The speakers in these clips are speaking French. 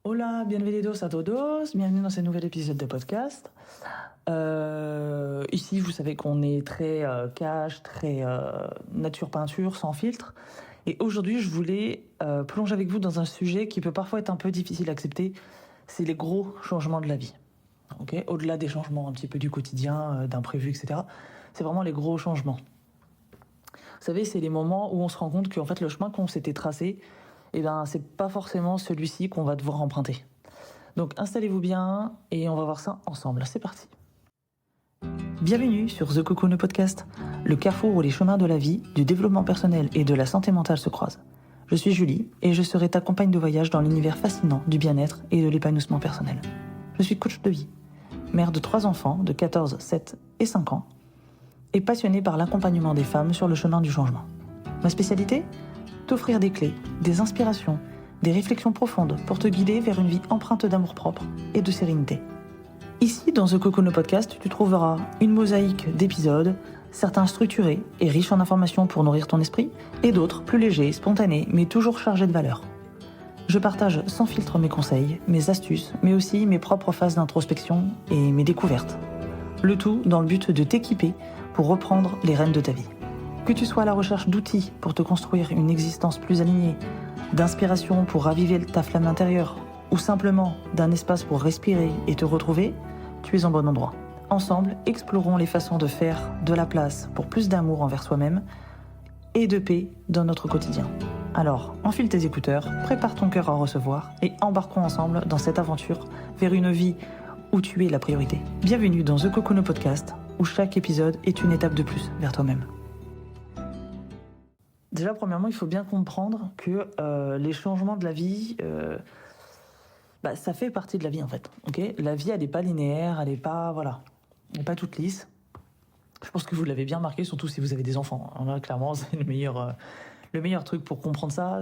Hola, bienvenidos a todos, bienvenue dans ce nouvel épisode de podcast. Ici, vous savez qu'on est très cash, très nature peinture, sans filtre. Et aujourd'hui, je voulais plonger avec vous dans un sujet qui peut parfois être un peu difficile à accepter, c'est les gros changements de la vie. Okay, au-delà des changements un petit peu du quotidien, d'imprévus, etc., c'est vraiment les gros changements. Vous savez, c'est les moments où on se rend compte qu'en fait, le chemin qu'on s'était tracé, eh ben, c'est pas forcément celui-ci qu'on va devoir emprunter. Donc installez-vous bien et on va voir ça ensemble. C'est parti. Bienvenue sur The Cocoon Podcast, le carrefour où les chemins de la vie, du développement personnel et de la santé mentale se croisent. Je suis Julie et je serai ta compagne de voyage dans l'univers fascinant du bien-être et de l'épanouissement personnel. Je suis coach de vie, mère de 3 enfants de 14, 7 et 5 ans et passionnée par l'accompagnement des femmes sur le chemin du changement. Ma spécialité ? T'offrir des clés, des inspirations, des réflexions profondes pour te guider vers une vie empreinte d'amour-propre et de sérénité. Ici, dans The Cocoon Podcast, tu trouveras une mosaïque d'épisodes, certains structurés et riches en informations pour nourrir ton esprit, et d'autres plus légers, spontanés, mais toujours chargés de valeur. Je partage sans filtre mes conseils, mes astuces, mais aussi mes propres phases d'introspection et mes découvertes. Le tout dans le but de t'équiper pour reprendre les rênes de ta vie. Que tu sois à la recherche d'outils pour te construire une existence plus alignée, d'inspiration pour raviver ta flamme intérieure, ou simplement d'un espace pour respirer et te retrouver, tu es en bon endroit. Ensemble, explorons les façons de faire de la place pour plus d'amour envers soi-même et de paix dans notre quotidien. Alors, enfile tes écouteurs, prépare ton cœur à recevoir et embarquons ensemble dans cette aventure vers une vie où tu es la priorité. Bienvenue dans The Cocoon Podcast, où chaque épisode est une étape de plus vers toi-même. Déjà, premièrement, il faut bien comprendre que les changements de la vie, ça fait partie de la vie en fait. Okay, la vie, elle n'est pas linéaire, elle n'est pas toute lisse. Je pense que vous l'avez bien remarqué, surtout si vous avez des enfants. Là, clairement, c'est le meilleur truc pour comprendre ça.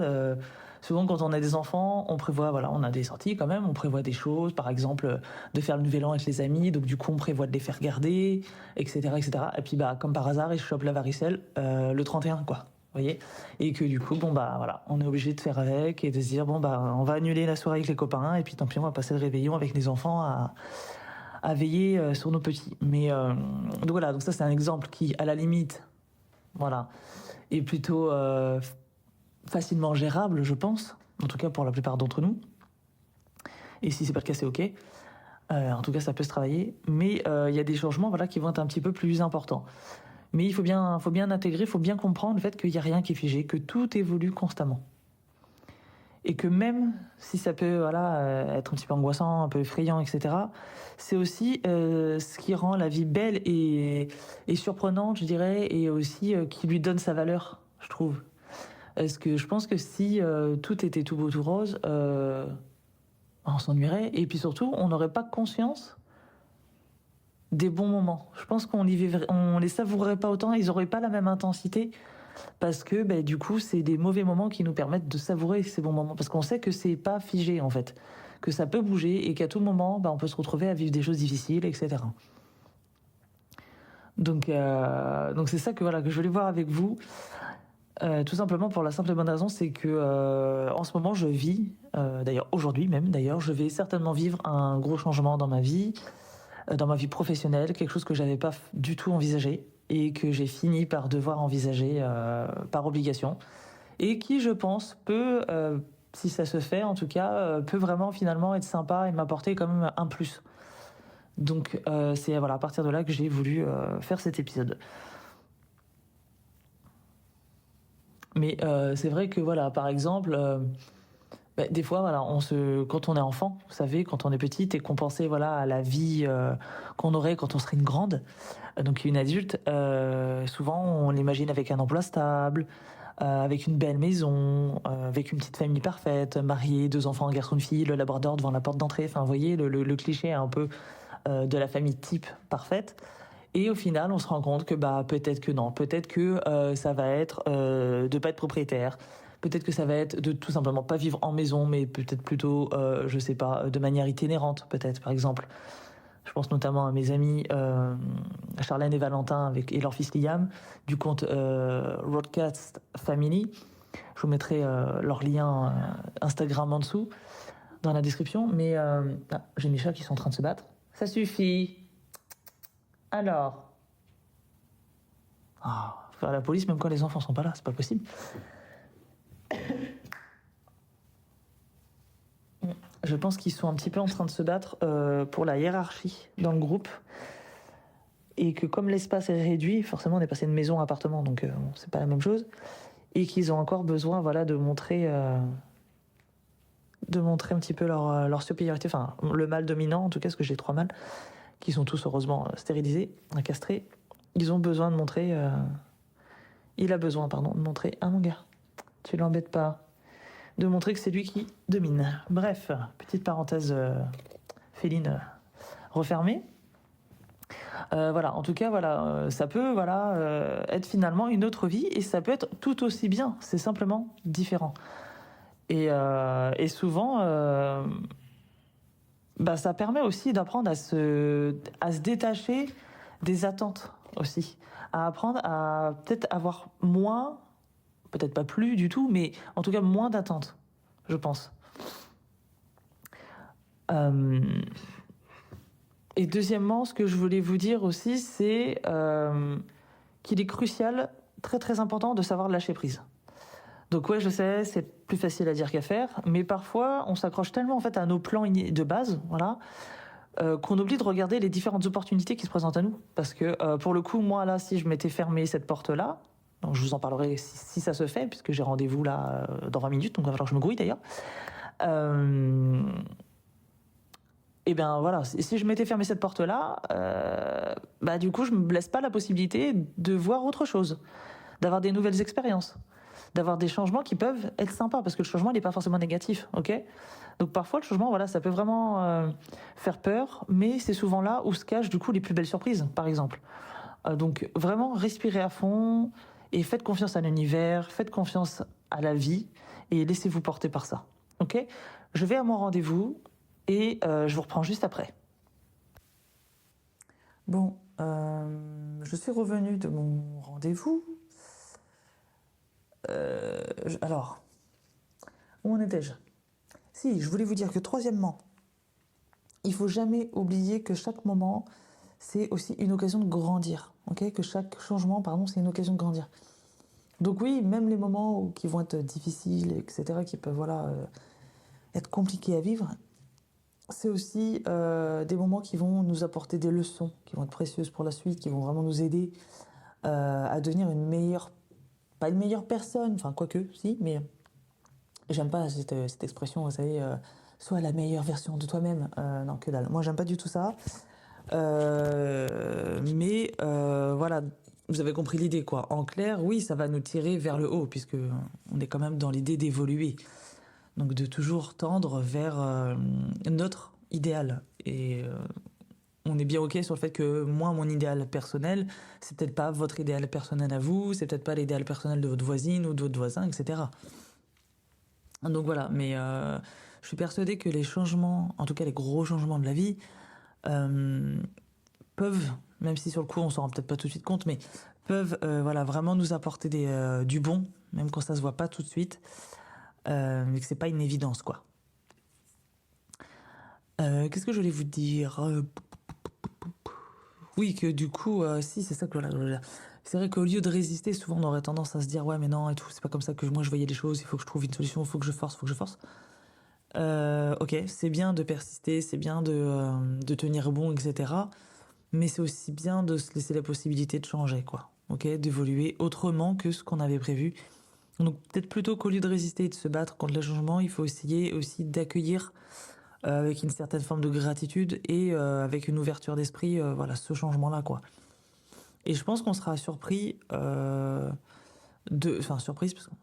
Souvent, quand on a des enfants, on prévoit, on a des sorties quand même, on prévoit des choses, par exemple, de faire le nouvel an avec les amis, donc du coup, on prévoit de les faire garder, etc., etc. Et puis, comme par hasard, ils chopent la varicelle le 31, quoi. Vous voyez, et que du coup, on est obligé de faire avec et de se dire, on va annuler la soirée avec les copains, et puis tant pis, on va passer le réveillon avec les enfants à veiller sur nos petits. Mais donc ça, c'est un exemple qui, à la limite, est plutôt facilement gérable, je pense, en tout cas pour la plupart d'entre nous. Et si c'est pas le cas, c'est ok. En tout cas, ça peut se travailler. Mais il y a des changements qui vont être un petit peu plus importants. Mais il faut bien intégrer, il faut bien comprendre le fait qu'il n'y a rien qui est figé, que tout évolue constamment. Et que même si ça peut être un petit peu angoissant, un peu effrayant, etc., c'est aussi ce qui rend la vie belle et surprenante, je dirais, et aussi qui lui donne sa valeur, je trouve. Parce que je pense que si tout était tout beau, tout rose, on s'ennuierait. Et puis surtout, on n'aurait pas conscience des bons moments. Je pense qu'on les savourerait pas autant, ils n'auraient pas la même intensité, parce que du coup, c'est des mauvais moments qui nous permettent de savourer ces bons moments. Parce qu'on sait que c'est pas figé, en fait. Que ça peut bouger et qu'à tout moment, on peut se retrouver à vivre des choses difficiles, etc. Donc c'est ça que je voulais voir avec vous. Tout simplement pour la simple et bonne raison, c'est que en ce moment je vis, d'ailleurs aujourd'hui même, je vais certainement vivre un gros changement dans ma vie professionnelle, quelque chose que j'avais pas du tout envisagé et que j'ai fini par devoir envisager par obligation et qui, je pense, peut, si ça se fait en tout cas, peut vraiment finalement être sympa et m'apporter quand même un plus. Donc c'est à partir de là que j'ai voulu faire cet épisode. Mais c'est vrai que par exemple, des fois quand on est enfant, vous savez, quand on est petite et qu'on pensait à la vie qu'on aurait quand on serait une grande, donc une adulte, souvent on l'imagine avec un emploi stable, avec une belle maison, avec une petite famille parfaite, mariée, 2 enfants, un garçon, une fille, le labrador devant la porte d'entrée. Enfin, vous voyez, le cliché un peu de la famille type parfaite. Et au final, on se rend compte que peut-être que non, peut-être que ça va être de pas être propriétaire, peut-être que ça va être de tout simplement pas vivre en maison, mais peut-être plutôt, je sais pas, de manière itinérante, peut-être, par exemple. Je pense notamment à mes amis Charlène et Valentin et leur fils Liam du compte Roadcast Family. Je vous mettrai leur lien Instagram en dessous. dans la description. Mais j'ai mes chats qui sont en train de se battre. Ça suffit. Alors. Faire la police même quand les enfants sont pas là, c'est pas possible. Je pense qu'ils sont un petit peu en train de se battre pour la hiérarchie dans le groupe. Et que comme l'espace est réduit, forcément on est passé de maison à appartement, donc c'est pas la même chose. Et qu'ils ont encore besoin de montrer un petit peu leur supériorité, enfin le mâle dominant, en tout cas, parce que j'ai 3 mâles, qui sont tous heureusement stérilisés, castrés. Ils ont besoin de montrer... il a besoin, de montrer... Ah mon gars, tu l'embêtes pas. De montrer que c'est lui qui domine. Bref, petite parenthèse féline refermée. En tout cas, ça peut être finalement une autre vie et ça peut être tout aussi bien, c'est simplement différent. Et souvent, ça permet aussi d'apprendre à se détacher des attentes aussi, à apprendre à peut-être avoir moins, peut-être pas plus du tout, mais en tout cas moins d'attentes, je pense. Et deuxièmement, ce que je voulais vous dire aussi, c'est qu'il est crucial, très très important, de savoir lâcher prise. Donc ouais, je sais, c'est plus facile à dire qu'à faire, mais parfois on s'accroche tellement en fait à nos plans de base, qu'on oublie de regarder les différentes opportunités qui se présentent à nous. Parce que pour le coup, moi là, si je m'étais fermé cette porte-là, donc je vous en parlerai si ça se fait, puisque j'ai rendez-vous là dans 20 minutes, donc il va falloir que je me grouille d'ailleurs. Et bien voilà, si je m'étais fermé cette porte-là, du coup, je me laisse pas la possibilité de voir autre chose, d'avoir des nouvelles expériences, d'avoir des changements qui peuvent être sympas, parce que le changement n'est pas forcément négatif, ok ? Donc parfois, le changement, ça peut vraiment faire peur, mais c'est souvent là où se cachent du coup les plus belles surprises, par exemple. Donc vraiment, respirez à fond et faites confiance à l'univers, faites confiance à la vie et laissez-vous porter par ça, ok ? Je vais à mon rendez-vous. Et je vous reprends juste après. Bon, je suis revenue de mon rendez-vous. Alors, où en étais-je ? Si, je voulais vous dire que troisièmement, il faut jamais oublier que chaque moment, c'est aussi une occasion de grandir. Okay ? Que chaque changement, c'est une occasion de grandir. Donc oui, même les moments qui vont être difficiles, etc., qui peuvent être compliqués à vivre, c'est aussi des moments qui vont nous apporter des leçons, qui vont être précieuses pour la suite, qui vont vraiment nous aider à devenir pas une meilleure personne, enfin quoique, si, mais j'aime pas cette expression, vous savez, sois la meilleure version de toi-même. Non, que dalle. Moi, j'aime pas du tout ça. Mais vous avez compris l'idée, quoi. En clair, oui, ça va nous tirer vers le haut, puisque on est quand même dans l'idée d'évoluer. Donc de toujours tendre vers notre idéal. Et on est bien ok sur le fait que moi, mon idéal personnel, c'est peut-être pas votre idéal personnel à vous, c'est peut-être pas l'idéal personnel de votre voisine ou de votre voisin, etc. Donc voilà, mais je suis persuadée que les changements, en tout cas les gros changements de la vie, peuvent, même si sur le coup on s'en rend peut-être pas tout de suite compte, mais peuvent vraiment nous apporter du bon, même quand ça se voit pas tout de suite. Mais que c'est pas une évidence, quoi. Qu'est-ce que je voulais vous dire ? Oui, que du coup, si, c'est ça que c'est vrai qu'au lieu de résister, souvent on aurait tendance à se dire ouais, mais non, et tout, c'est pas comme ça que moi je voyais les choses, il faut que je trouve une solution, il faut que je force, ok, c'est bien de persister, c'est bien de tenir bon, etc. Mais c'est aussi bien de se laisser la possibilité de changer, quoi. Ok, d'évoluer autrement que ce qu'on avait prévu. Donc peut-être plutôt qu'au lieu de résister et de se battre contre le changement, il faut essayer aussi d'accueillir avec une certaine forme de gratitude et avec une ouverture d'esprit, ce changement-là, quoi. Et je pense qu'on sera surpris surprise parce qu'on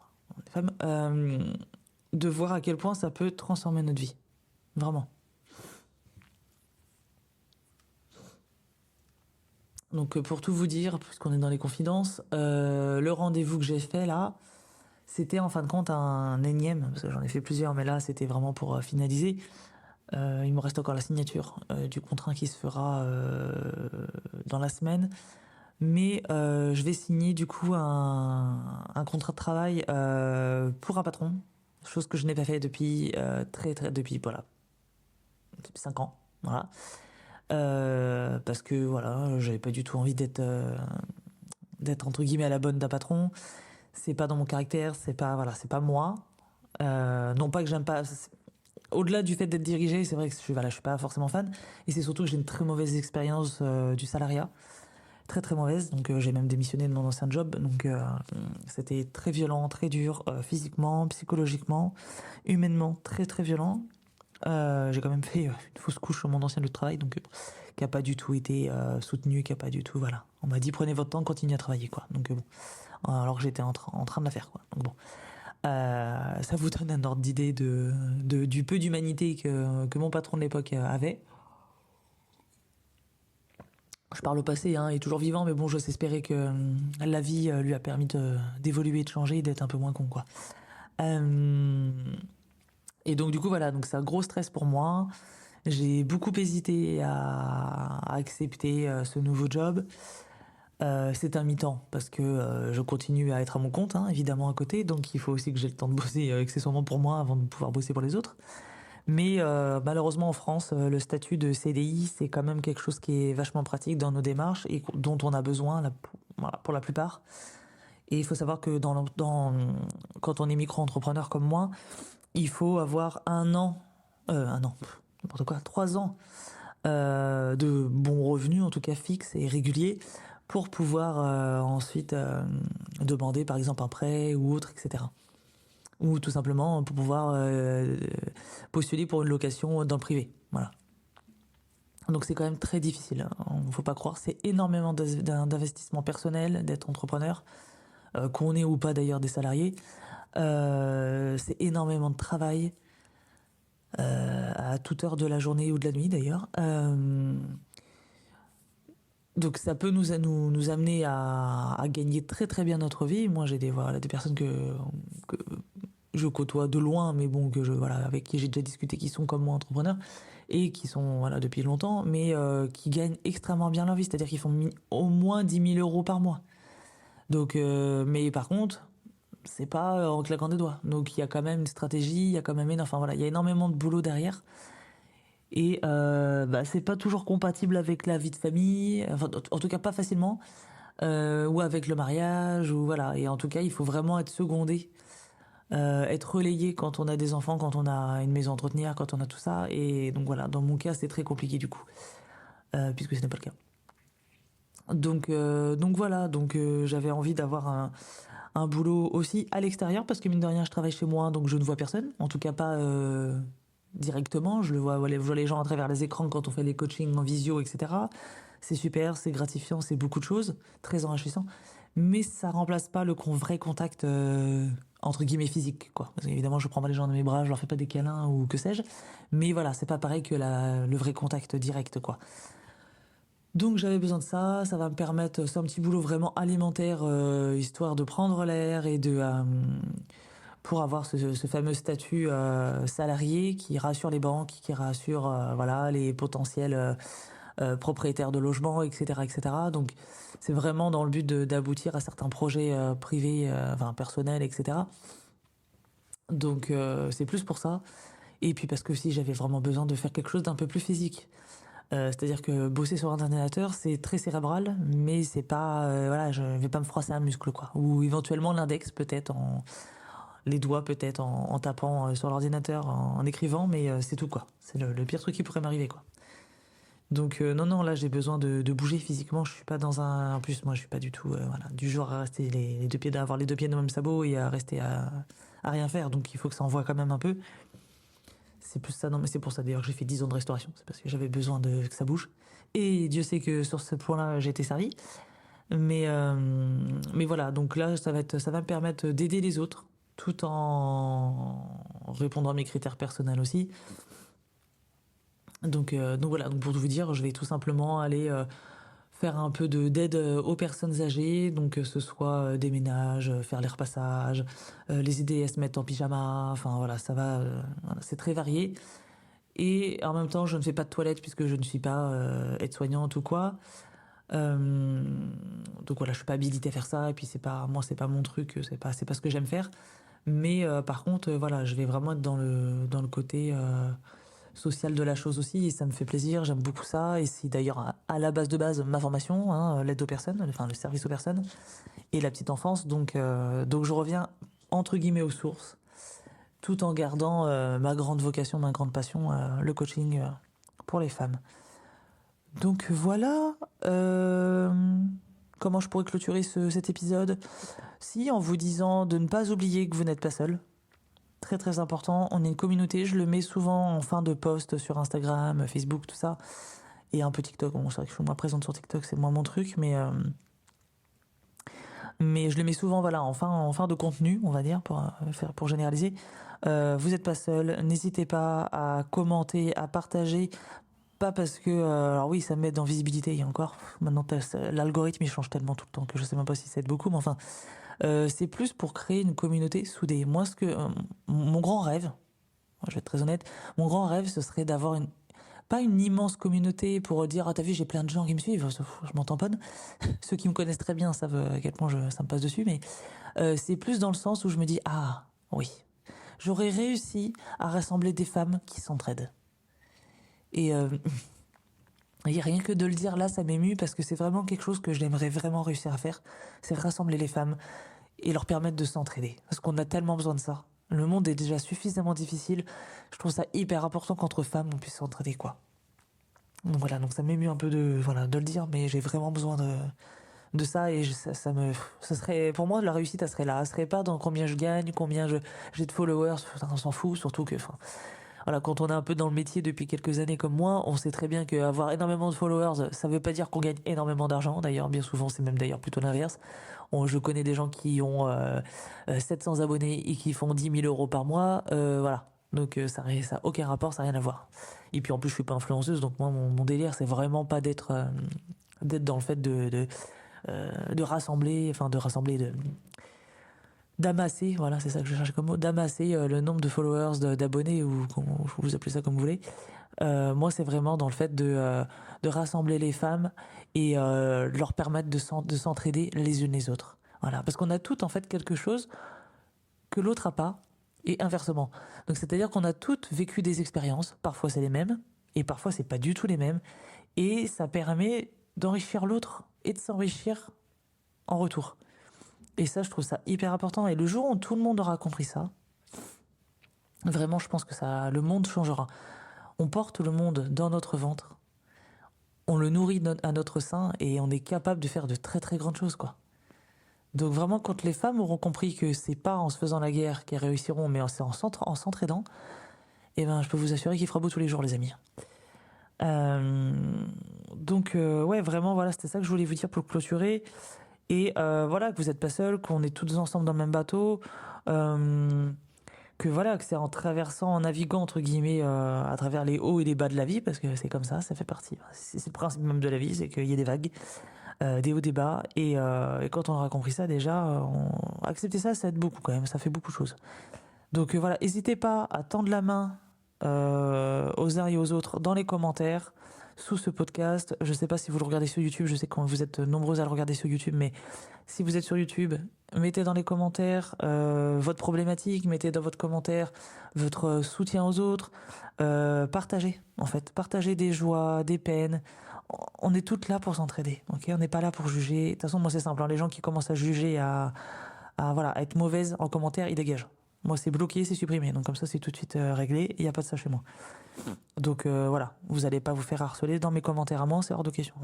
est femmes, de voir à quel point ça peut transformer notre vie, vraiment. Donc pour tout vous dire, puisqu'on est dans les confidences, le rendez-vous que j'ai fait là, c'était en fin de compte un énième, parce que j'en ai fait plusieurs, mais là c'était vraiment pour finaliser. Il me reste encore la signature du contrat qui se fera dans la semaine. Mais je vais signer du coup un contrat de travail pour un patron chose que je n'ai pas fait depuis depuis voilà, depuis 5 ans, voilà. Parce que voilà, j'avais pas du tout envie d'être entre guillemets à la bonne d'un patron. C'est pas dans mon caractère, c'est pas voilà, c'est pas moi. Non pas que j'aime pas. Au-delà du fait d'être dirigé, c'est vrai que je suis pas forcément fan. Et c'est surtout que j'ai une très mauvaise expérience du salariat, très très mauvaise. Donc j'ai même démissionné de mon ancien job. Donc c'était très violent, très dur, physiquement, psychologiquement, humainement, très très violent. J'ai quand même fait une fausse couche sur mon ancien lieu de travail, donc qui a pas du tout été soutenu, qui a pas du tout, voilà. On m'a dit prenez votre temps, continuez à travailler, quoi. Donc bon, alors que j'étais en train de la faire, quoi. Donc bon, ça vous donne un ordre d'idée du peu d'humanité que mon patron de l'époque avait. Je parle au passé, hein, il est toujours vivant, mais bon, j'ose espérer que la vie lui a permis d'évoluer, de changer, et d'être un peu moins con, quoi. Et donc du coup voilà, donc c'est un gros stress pour moi. J'ai beaucoup hésité à accepter ce nouveau job. C'est un mi-temps parce que je continue à être à mon compte, hein, évidemment à côté, donc il faut aussi que j'ai le temps de bosser accessoirement pour moi avant de pouvoir bosser pour les autres. Mais malheureusement en France, le statut de CDI, c'est quand même quelque chose qui est vachement pratique dans nos démarches et dont on a besoin voilà, pour la plupart. Et il faut savoir que quand on est micro-entrepreneur comme moi, il faut avoir un an, n'importe quoi, 3 ans de bons revenus, en tout cas fixes et réguliers, pour pouvoir ensuite demander par exemple un prêt ou autre, etc. Ou tout simplement pour pouvoir postuler pour une location dans le privé. Voilà. Donc c'est quand même très difficile, hein. Faut pas croire, c'est énormément d'investissement personnel d'être entrepreneur, qu'on ait ou pas d'ailleurs des salariés. C'est énormément de travail. À toute heure de la journée ou de la nuit d'ailleurs. Donc ça peut nous amener à gagner très très bien notre vie. Moi j'ai des personnes que je côtoie de loin, mais bon, voilà, avec qui j'ai déjà discuté, qui sont comme moi entrepreneurs, et qui sont voilà, depuis longtemps, mais qui gagnent extrêmement bien leur vie, c'est-à-dire qu'ils font au moins 10 000 € par mois. Donc, mais par contre, c'est pas en claquant des doigts. Donc il y a quand même une stratégie, il y a quand même enfin voilà, il y a énormément de boulot derrière. Et c'est pas toujours compatible avec la vie de famille, enfin, en tout cas pas facilement, ou avec le mariage, ou voilà. Et en tout cas, il faut vraiment être secondé, être relayé quand on a des enfants, quand on a une maison à entretenir, quand on a tout ça. Et donc voilà, dans mon cas, c'est très compliqué du coup, puisque ce n'est pas le cas. Donc voilà, j'avais envie d'avoir un boulot aussi à l'extérieur, parce que mine de rien, je travaille chez moi, donc je ne vois personne, en tout cas pas directement. Je vois les gens à travers les écrans quand on fait les coachings en visio, etc. C'est super, c'est gratifiant, c'est beaucoup de choses, très enrichissant, mais ça remplace pas le vrai contact entre guillemets physique, quoi. Parce qu'évidemment, je prends pas les gens dans mes bras, je leur fais pas des câlins ou que sais-je, mais voilà, c'est pas pareil que le vrai contact direct, quoi. Donc j'avais besoin de ça, ça va me permettre, c'est un petit boulot vraiment alimentaire, histoire de prendre l'air et pour avoir ce fameux statut salarié qui rassure les banques, qui rassure voilà, les potentiels propriétaires de logements, etc., etc. Donc c'est vraiment dans le but d'aboutir à certains projets privés, enfin personnels, etc. Donc c'est plus pour ça. Et puis parce que si j'avais vraiment besoin de faire quelque chose d'un peu plus physique. C'est-à-dire que bosser sur un ordinateur, c'est très cérébral, mais c'est pas, voilà, je vais pas me froisser un muscle, quoi. Ou éventuellement l'index, peut-être, les doigts, peut-être, en tapant sur l'ordinateur, en écrivant, mais c'est tout, quoi. C'est le pire truc qui pourrait m'arriver, quoi. Donc, non, là, j'ai besoin de bouger physiquement. Je suis pas en plus, moi, je suis pas du tout, voilà, du genre à rester les deux pieds, à avoir les deux pieds dans le même sabot et à rester à rien faire. Donc, il faut que ça envoie quand même un peu. C'est plus ça, non, mais c'est pour ça d'ailleurs que j'ai fait 10 ans de restauration. C'est parce que j'avais besoin que ça bouge. Et Dieu sait que sur ce point-là, j'ai été servi. Mais voilà, donc là, ça va me permettre d'aider les autres, tout en répondant à mes critères personnels aussi. Donc voilà, donc pour tout vous dire, je vais tout simplement aller faire un peu d'aide aux personnes âgées, donc que ce soit des ménages, faire les repassages, les aider à se mettre en pyjama, enfin voilà, ça va, voilà, c'est très varié. Et en même temps, je ne fais pas de toilette puisque je ne suis pas aide-soignante ou quoi. Euh, donc voilà, je suis pas habilitée à faire ça, et puis moi, c'est pas mon truc, c'est pas ce que j'aime faire. Mais par contre, voilà, je vais vraiment être dans le côté social de la chose aussi, et ça me fait plaisir, j'aime beaucoup ça, et c'est d'ailleurs à la base de base ma formation, hein, l'aide aux personnes, enfin le service aux personnes, et la petite enfance, donc je reviens entre guillemets aux sources, tout en gardant ma grande vocation, ma grande passion, le coaching pour les femmes. Donc voilà, comment je pourrais clôturer cet épisode? Si, en vous disant de ne pas oublier que vous n'êtes pas seul. Très très important, on est une communauté, je le mets souvent en fin de post sur Instagram, Facebook, tout ça, et un peu TikTok. Bon, c'est vrai que je suis moins présente sur TikTok, c'est moins mon truc, mais je le mets souvent voilà, en fin de contenu, on va dire, pour généraliser. Vous n'êtes pas seul, n'hésitez pas à commenter, à partager. Pas parce que... alors oui, ça m'aide en visibilité, et encore. Maintenant, l'algorithme, il change tellement tout le temps que je sais même pas si ça aide beaucoup, mais enfin... c'est plus pour créer une communauté soudée. Moi, mon grand rêve, moi, je vais être très honnête, mon grand rêve, ce serait d'avoir pas une immense communauté pour dire, ah t'as vu, j'ai plein de gens qui me suivent, je m'en tamponne. Ceux qui me connaissent très bien savent à quel point ça me passe dessus, mais c'est plus dans le sens où je me dis, ah oui, j'aurais réussi à rassembler des femmes qui s'entraident. Et et rien que de le dire là, ça m'émue parce que c'est vraiment quelque chose que j'aimerais vraiment réussir à faire, c'est rassembler les femmes et leur permettre de s'entraider. Parce qu'on a tellement besoin de ça. Le monde est déjà suffisamment difficile. Je trouve ça hyper important qu'entre femmes, on puisse s'entraider, quoi. Donc voilà, donc ça m'émue un peu de le dire, mais j'ai vraiment besoin de ça et ça serait, pour moi, la réussite, elle serait là. Elle serait pas dans combien je gagne, j'ai de followers, on s'en fout, surtout que, enfin, voilà, quand on est un peu dans le métier depuis quelques années comme moi, on sait très bien qu'avoir énormément de followers, ça veut pas dire qu'on gagne énormément d'argent. D'ailleurs, bien souvent, c'est même d'ailleurs plutôt l'inverse. Je connais des gens qui ont 700 abonnés et qui font 10 000 euros par mois. Voilà. Donc ça a aucun rapport, ça n'a rien à voir. Et puis en plus, je suis pas influenceuse, donc moi, mon délire, c'est vraiment pas d'être dans le fait de rassembler, d'amasser, voilà, c'est ça que je cherchais comme mot, d'amasser le nombre de followers, d'abonnés, ou vous appelez ça comme vous voulez. Moi, c'est vraiment dans le fait de rassembler les femmes et leur permettre de s'entraider les unes les autres. Voilà, parce qu'on a toutes en fait quelque chose que l'autre a pas, et inversement. Donc c'est-à-dire qu'on a toutes vécu des expériences, parfois c'est les mêmes, et parfois c'est pas du tout les mêmes, et ça permet d'enrichir l'autre et de s'enrichir en retour. Et ça, je trouve ça hyper important. Et le jour où tout le monde aura compris ça, vraiment, je pense que le monde changera. On porte le monde dans notre ventre, on le nourrit à notre sein et on est capable de faire de très très grandes choses, quoi. Donc vraiment, quand les femmes auront compris que c'est pas en se faisant la guerre qu'elles réussiront, mais c'est en s'entraidant, eh ben, je peux vous assurer qu'il fera beau tous les jours, les amis. Ouais, vraiment, voilà, c'était ça que je voulais vous dire pour clôturer. Et voilà, que vous n'êtes pas seuls, qu'on est toutes ensemble dans le même bateau, que voilà, que c'est en traversant, en naviguant entre guillemets à travers les hauts et les bas de la vie, parce que c'est comme ça fait partie. C'est le principe même de la vie, c'est qu'il y a des vagues, des hauts, des bas, et quand on aura compris ça déjà, accepter ça, ça aide beaucoup quand même, ça fait beaucoup de choses. Donc voilà, n'hésitez pas à tendre la main aux uns et aux autres dans les commentaires sous ce podcast. Je ne sais pas si vous le regardez sur YouTube, je sais que vous êtes nombreux à le regarder sur YouTube, mais si vous êtes sur YouTube, mettez dans les commentaires votre problématique, mettez dans votre commentaire votre soutien aux autres, partagez en fait, partagez des joies, des peines. On est toutes là pour s'entraider, ok? On n'est pas là pour juger. De toute façon, moi c'est simple, hein, les gens qui commencent à juger, à être mauvaises en commentaire, ils dégagent. Moi, c'est bloqué, c'est supprimé. Donc, comme ça, c'est tout de suite réglé. Il n'y a pas de ça chez moi. Donc, voilà. Vous n'allez pas vous faire harceler dans mes commentaires à moi, c'est hors de question.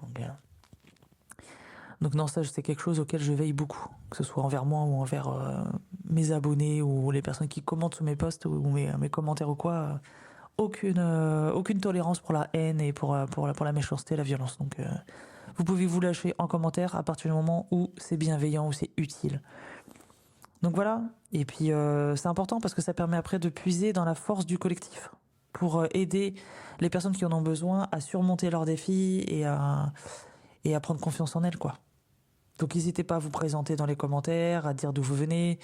Donc non, ça, c'est quelque chose auquel je veille beaucoup. Que ce soit envers moi ou envers mes abonnés ou les personnes qui commentent sous mes posts ou mes commentaires ou quoi. Aucune tolérance pour la haine et pour la méchanceté et la violence. Donc, vous pouvez vous lâcher en commentaire à partir du moment où c'est bienveillant, où c'est utile. Donc voilà, et puis c'est important parce que ça permet après de puiser dans la force du collectif pour aider les personnes qui en ont besoin à surmonter leurs défis et à prendre confiance en elles, quoi. Donc n'hésitez pas à vous présenter dans les commentaires, à dire d'où vous venez,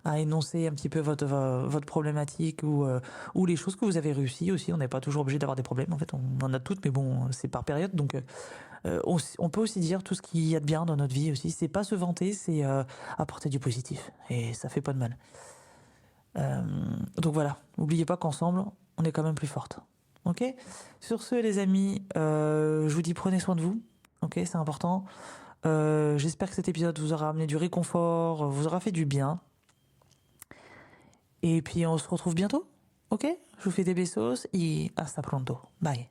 à énoncer un petit peu votre problématique ou les choses que vous avez réussi aussi. On n'est pas toujours obligé d'avoir des problèmes, en fait, on en a toutes, mais bon, c'est par période. Donc on peut aussi dire tout ce qu'il y a de bien dans notre vie aussi. C'est pas se vanter, c'est apporter du positif. Et ça fait pas de mal. Donc voilà, n'oubliez pas qu'ensemble, on est quand même plus forte. Ok. Sur ce, les amis, je vous dis prenez soin de vous. Ok, c'est important. J'espère que cet épisode vous aura amené du réconfort, vous aura fait du bien. Et puis on se retrouve bientôt. Ok. Je vous fais des besos et hasta pronto. Bye.